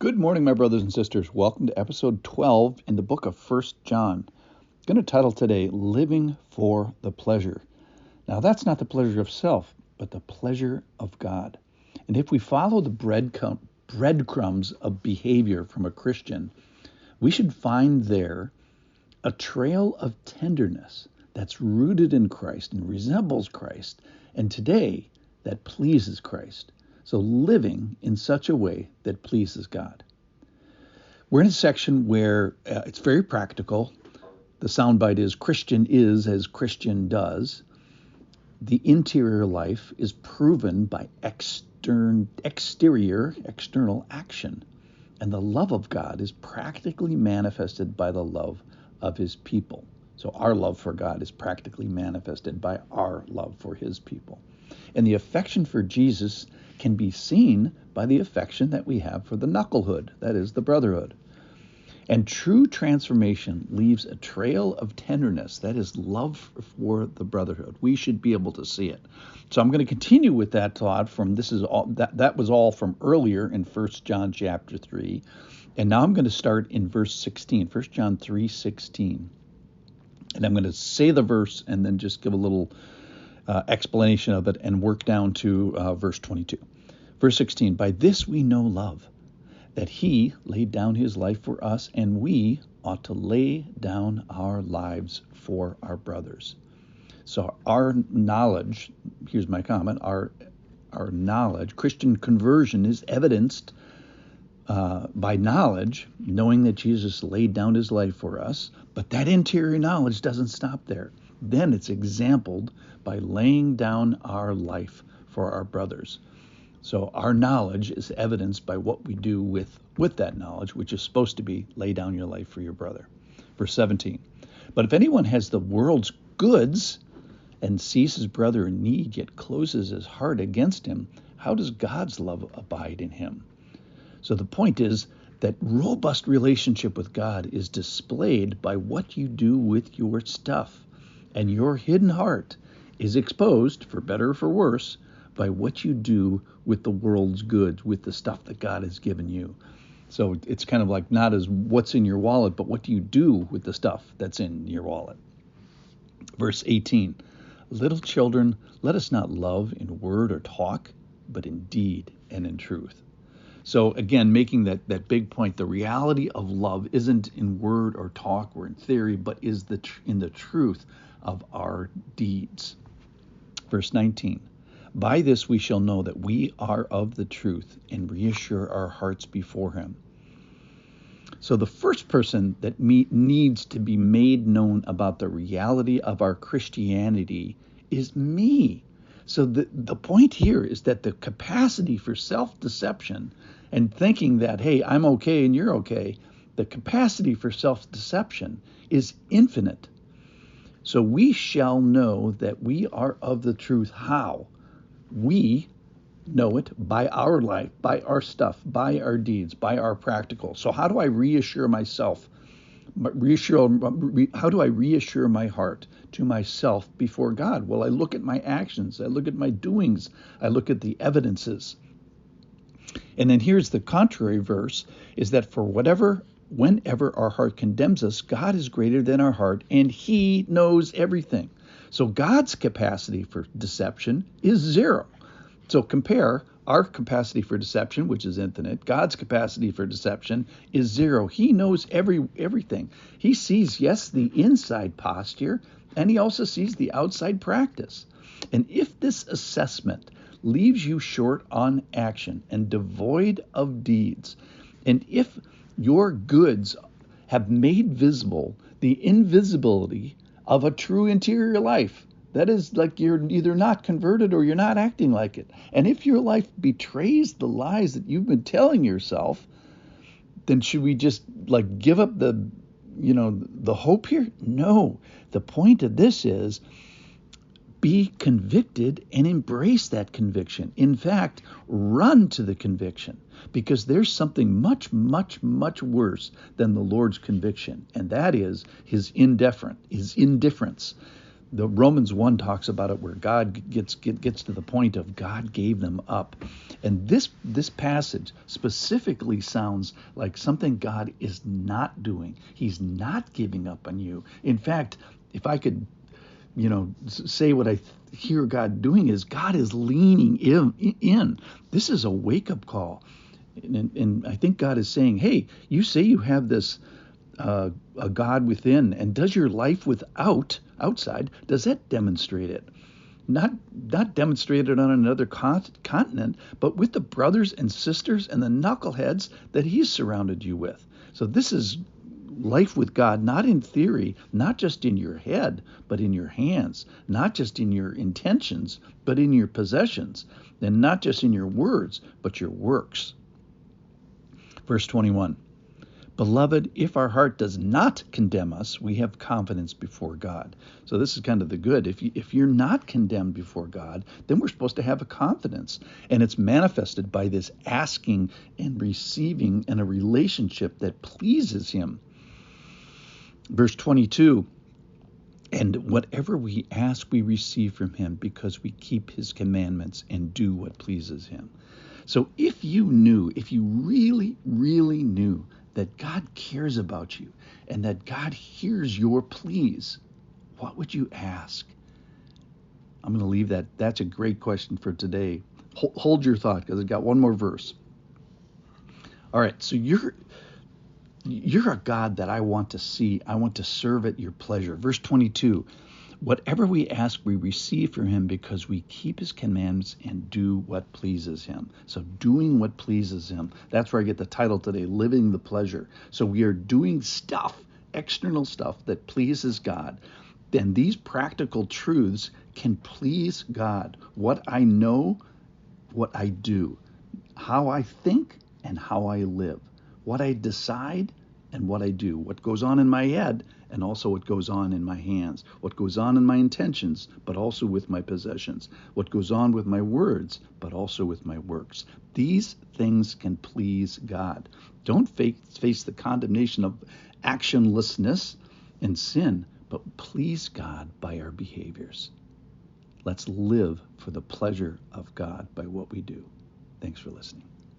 Good morning, my brothers and sisters. Welcome to episode 12 in the book of 1 John. I'm going to title today, Living for the Pleasure. Now, that's not the pleasure of self, but the pleasure of God. And if we follow the breadcrumbs of behavior from a Christian, we should find there a trail of tenderness that's rooted in Christ and resembles Christ, and today that pleases Christ. So living in such a way that pleases God. We're in a section where it's very practical. The soundbite is Christian is as Christian does. The interior life is proven by external action. And the love of God is practically manifested by the love of his people. So our love for God is practically manifested by our love for his people. And the affection for Jesus can be seen by the affection that we have for the knucklehood, that is, the brotherhood. And true transformation leaves a trail of tenderness, that is, love for the brotherhood. We should be able to see it. So I'm going to continue with that thought from that was all from earlier in 1 John chapter 3. And now I'm going to start in verse 16, 1 John 3:16. And I'm going to say the verse and then just give a little explanation of it and work down to verse 22. Verse 16, by this we know love, that he laid down his life for us, and we ought to lay down our lives for our brothers. So our knowledge, here's my comment, our knowledge, Christian conversion is evidenced by knowledge, knowing that Jesus laid down his life for us, but that interior knowledge doesn't stop there. Then it's exampled by laying down our life for our brothers. So our knowledge is evidenced by what we do with that knowledge, which is supposed to be lay down your life for your brother. Verse 17, but if anyone has the world's goods and sees his brother in need, yet closes his heart against him, how does God's love abide in him? So the point is that robust relationship with God is displayed by what you do with your stuff. And your hidden heart is exposed, for better or for worse, by what you do with the world's goods, with the stuff that God has given you. So it's kind of like not as what's in your wallet, but what do you do with the stuff that's in your wallet? Verse 18, little children, let us not love in word or talk, but in deed and in truth. So again, making that big point, the reality of love isn't in word or talk or in theory, but is in the truth of our deeds. Verse 19, by this we shall know that we are of the truth and reassure our hearts before him. So the first person that needs to be made known about the reality of our Christianity is me. So the point here is that the capacity for self-deception and thinking that, hey, I'm okay and you're okay, the capacity for self-deception is infinite. So we shall know that we are of the truth. How? We know it by our life, by our stuff, by our deeds, by our practical. So how do I reassure myself? How do I reassure my heart to myself before God? Well, I look at my actions. I look at my doings. I look at the evidences. And then here's the contrary verse, is that whenever our heart condemns us, God is greater than our heart, and he knows everything. So God's capacity for deception is zero. So compare our capacity for deception, which is infinite. God's capacity for deception is zero. He knows everything. He sees, yes, the inside posture, and he also sees the outside practice. And if this assessment leaves you short on action and devoid of deeds, and if your goods have made visible the invisibility of a true interior life, that is, like you're either not converted or you're not acting like it. And if your life betrays the lies that you've been telling yourself, then should we just like give up the hope here? No. The point of this is be convicted and embrace that conviction. In fact, run to the conviction, because there's something much, much, much worse than the Lord's conviction, and that is his indifference. The Romans 1 talks about it where God gets to the point of God gave them up. And this passage specifically sounds like something God is not doing. He's not giving up on you. In fact, if I could, say what I hear God doing is God is leaning in. This is a wake-up call. And I think God is saying, hey, you say you have this a God within, and does your life outside, does that demonstrate it? Not demonstrated on another continent, but with the brothers and sisters and the knuckleheads that he's surrounded you with. So this is life with God, not in theory, not just in your head, but in your hands, not just in your intentions, but in your possessions, and not just in your words, but your works. Verse 21. Beloved, if our heart does not condemn us, we have confidence before God. So this is kind of the good. If you're not condemned before God, then we're supposed to have a confidence. And it's manifested by this asking and receiving in a relationship that pleases him. Verse 22, and whatever we ask, we receive from him because we keep his commandments and do what pleases him. So if you really, really knew that God cares about you and that God hears your pleas, what would you ask? I'm going to leave that. That's a great question for today. Hold your thought because I've got one more verse. All right, so you're a God that I want to see. I want to serve at your pleasure. Verse 22, whatever we ask, we receive from him because we keep his commandments and do what pleases him. So doing what pleases him. That's where I get the title today, Living the Pleasure. So we are doing stuff, external stuff that pleases God. Then these practical truths can please God. What I know, what I do, how I think and how I live, what I decide and what I do, what goes on in my head and also what goes on in my hands, what goes on in my intentions, but also with my possessions, what goes on with my words, but also with my works. These things can please God. Don't face the condemnation of actionlessness and sin, but please God by our behaviors. Let's live for the pleasure of God by what we do. Thanks for listening.